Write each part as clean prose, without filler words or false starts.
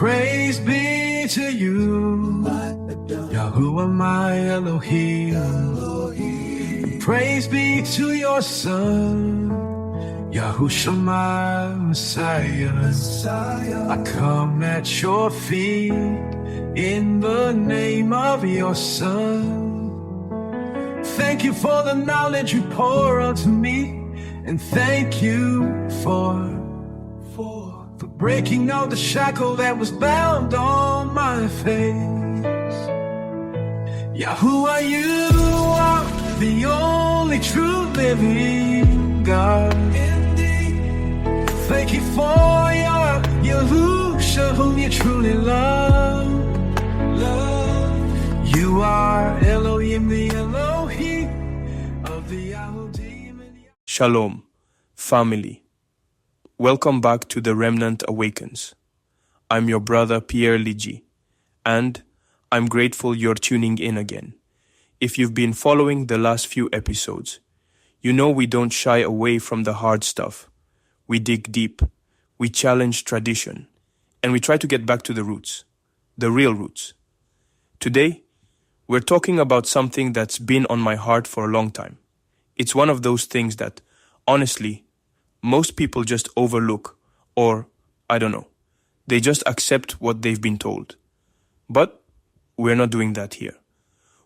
Praise be to you, Yahuwah my Elohim. Praise be to your Son, Yahushua my Messiah. I come at your feet in the name of your Son. Thank you for the knowledge you pour unto me, and thank you for breaking all the shackle that was bound on my face. Yahuwah, you are the only true living God. Indeed. Thank you for your Yahusha, whom you truly love. You are Elohim, the Elohim of the Yahudim. Shalom, family. Welcome back to The Remnant Awakens. I'm your brother Pierre Ligi, and I'm grateful you're tuning in again. If you've been following the last few episodes, you know we don't shy away from the hard stuff. We dig deep, we challenge tradition, and we try to get back to the roots, the real roots. Today, we're talking about something that's been on my heart for a long time. It's one of those things that, honestly, most people just overlook, or, I don't know, they just accept what they've been told. But we're not doing that here.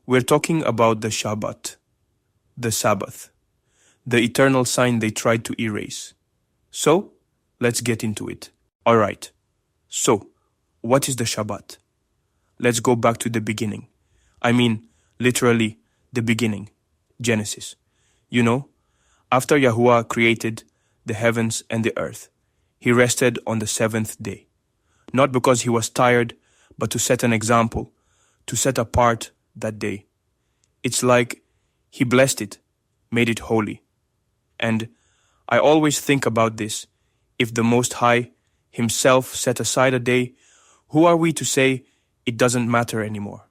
We're talking about the Shabbat, the Sabbath, the eternal sign they tried to erase. So, let's get into it. Alright, so, what is the Shabbat? Let's go back to the beginning. I mean, literally, the beginning, Genesis. You know, after Yahuwah created the heavens and the earth, he rested on the seventh day. Not because he was tired, but to set an example, to set apart that day. It's like he blessed it, made it holy. And I always think about this. If the Most High himself set aside a day, who are we to say it doesn't matter anymore?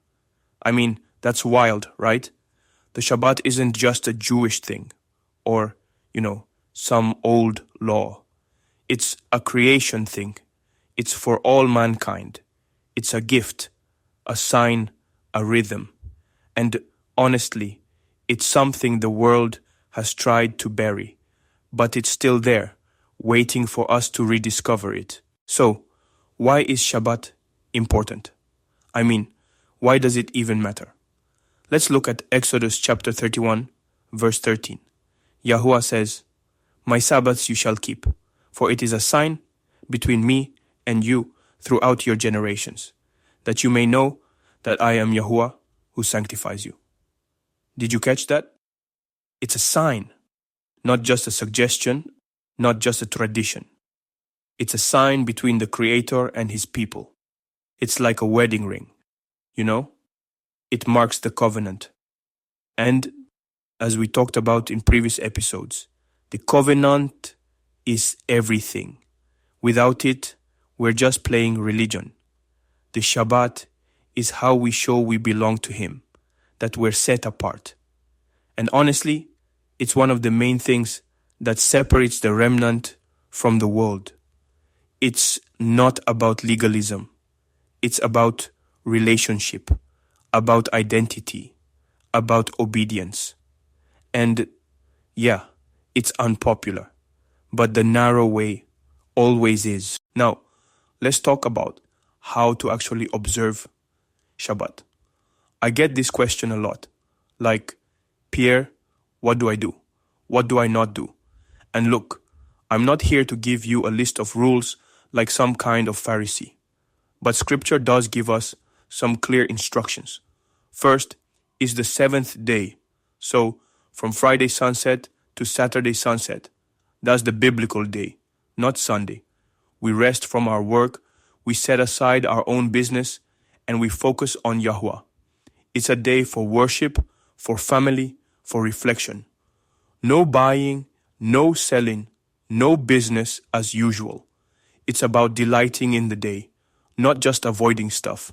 I mean, that's wild, right? The Shabbat isn't just a Jewish thing, or, some old law. It's a creation thing. It's for all mankind. It's a gift, a sign, a rhythm. And honestly, it's something the world has tried to bury, but it's still there, waiting for us to rediscover it. So, why is Shabbat important? I mean, why does it even matter? Let's look at Exodus chapter 31, verse 13. Yahuwah says, "My Sabbaths you shall keep, for it is a sign between me and you throughout your generations, that you may know that I am Yahuwah who sanctifies you." Did you catch that? It's a sign, not just a suggestion, not just a tradition. It's a sign between the Creator and His people. It's like a wedding ring, It marks the covenant. And, as we talked about in previous episodes, the covenant is everything. Without it, we're just playing religion. The Shabbat is how we show we belong to Him, that we're set apart. And honestly, it's one of the main things that separates the remnant from the world. It's not about legalism. It's about relationship, about identity, about obedience. And yeah, it's unpopular, but the narrow way always is. Now, let's talk about how to actually observe Shabbat. I get this question a lot, like, Pierre, what do I do? What do I not do? And look, I'm not here to give you a list of rules like some kind of Pharisee, but Scripture does give us some clear instructions. First is the seventh day, so from Friday sunset to Saturday sunset. That's the biblical day, not Sunday. We rest from our work, we set aside our own business, and we focus on Yahuwah. It's a day for worship, for family, for reflection. No buying, no selling, no business as usual. It's about delighting in the day, not just avoiding stuff.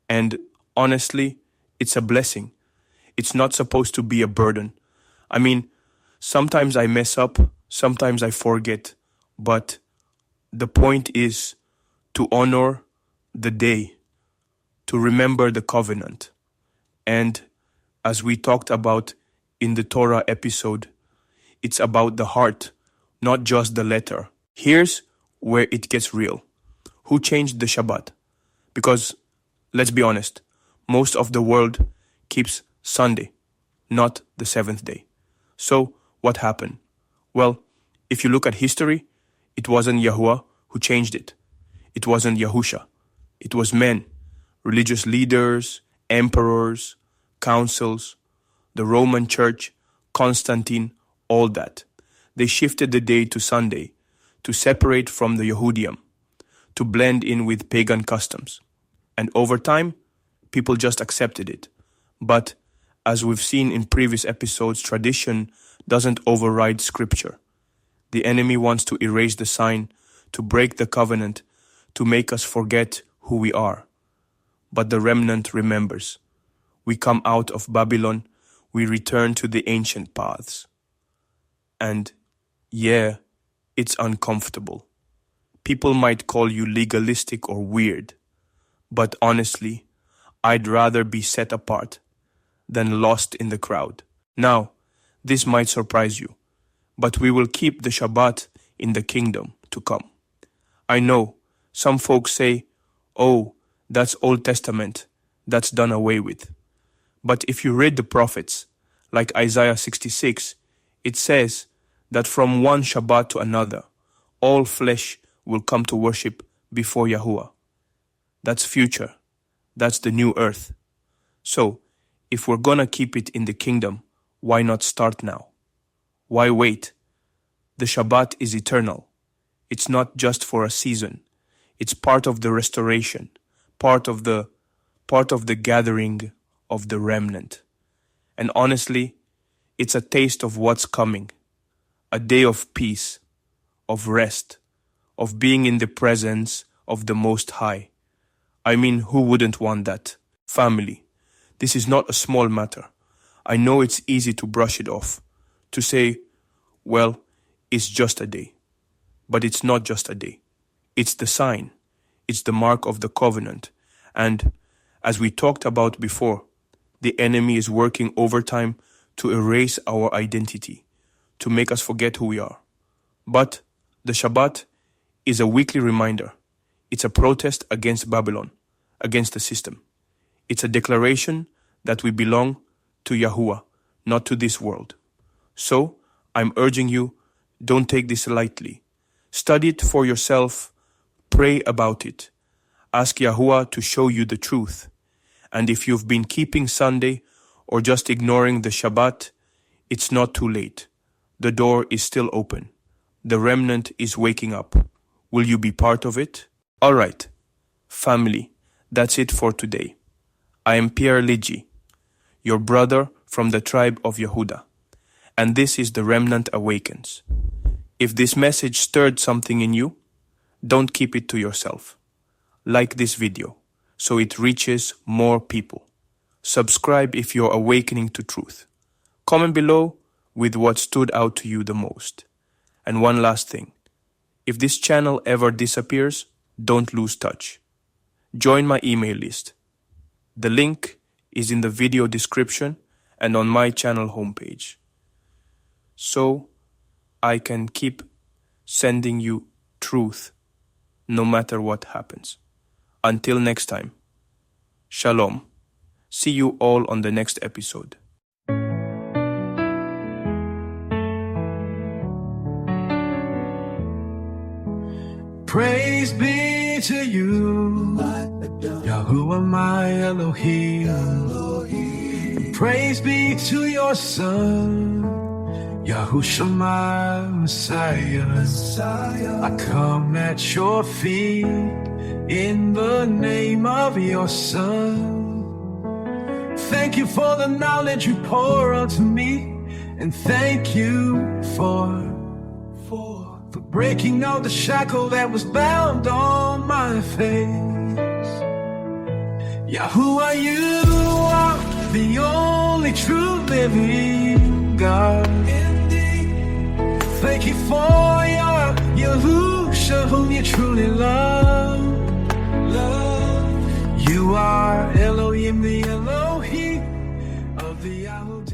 And honestly, it's a blessing. It's not supposed to be a burden. I mean, sometimes I mess up, sometimes I forget, but the point is to honor, the day, to remember the covenant. And as we talked about in the Torah episode, it's about the heart, not just the letter. Here's where it gets real. Who changed the Shabbat? Because, let's be honest, most of the world keeps Sunday, not the seventh day. So, what happened? Well, if you look at history, it wasn't Yahuwah who changed it. It wasn't Yahusha. It was men, religious leaders, emperors, councils, the Roman Church, Constantine, all that. They shifted the day to Sunday to separate from the Yehudim, to blend in with pagan customs. And over time, people just accepted it. But as we've seen in previous episodes, tradition doesn't override scripture. The enemy wants to erase the sign, to break the covenant, to make us forget who we are. But the remnant remembers. We come out of Babylon, we return to the ancient paths. And yeah, it's uncomfortable. People might call you legalistic or weird, but honestly, I'd rather be set apart than lost in the crowd. Now, this might surprise you, but we will keep the Shabbat in the kingdom to come. I know some folks say, oh, that's Old Testament, that's done away with. But if you read the prophets, like Isaiah 66, it says that from one Shabbat to another, all flesh will come to worship before Yahuwah. That's future. That's the new earth. So, if we're gonna keep it in the kingdom, why not start now? Why wait? The Shabbat is eternal. It's not just for a season. It's part of the restoration, part of the gathering of the remnant. And honestly, it's a taste of what's coming. A day of peace, of rest, of being in the presence of the Most High. I mean, who wouldn't want that? Family, this is not a small matter. I know it's easy to brush it off, to say, well, it's just a day. But it's not just a day. It's the sign. It's the mark of the covenant. And as we talked about before, the enemy is working overtime to erase our identity, to make us forget who we are. But the Shabbat is a weekly reminder. It's a protest against Babylon, against the system. It's a declaration that we belong to Yahuwah, not to this world. So, I'm urging you, don't take this lightly. Study it for yourself, pray about it. Ask Yahuwah to show you the truth. And if you've been keeping Sunday or just ignoring the Shabbat, it's not too late. The door is still open. The remnant is waking up. Will you be part of it? All right, family, that's it for today. I am Pierre Ligi, your brother from the tribe of Yehuda, and this is The Remnant Awakens. If this message stirred something in you, don't keep it to yourself. Like this video so it reaches more people. Subscribe if you're awakening to truth. Comment below with what stood out to you the most. And one last thing. If this channel ever disappears, don't lose touch. Join my email list. The link is in the video description and on my channel homepage. So I can keep sending you truth no matter what happens. Until next time, Shalom. See you all on the next episode. Praise be to you, Yahuwah my Elohim. Praise be to your Son, Yahushua my Messiah. I come at your feet in the name of your Son. Thank you for the knowledge you pour onto me, and thank you for breaking all the shackle that was bound on my face. Yahuwah, you are the only true living God. Thank you for your Yahusha, whom you truly love. the Elohim of the Al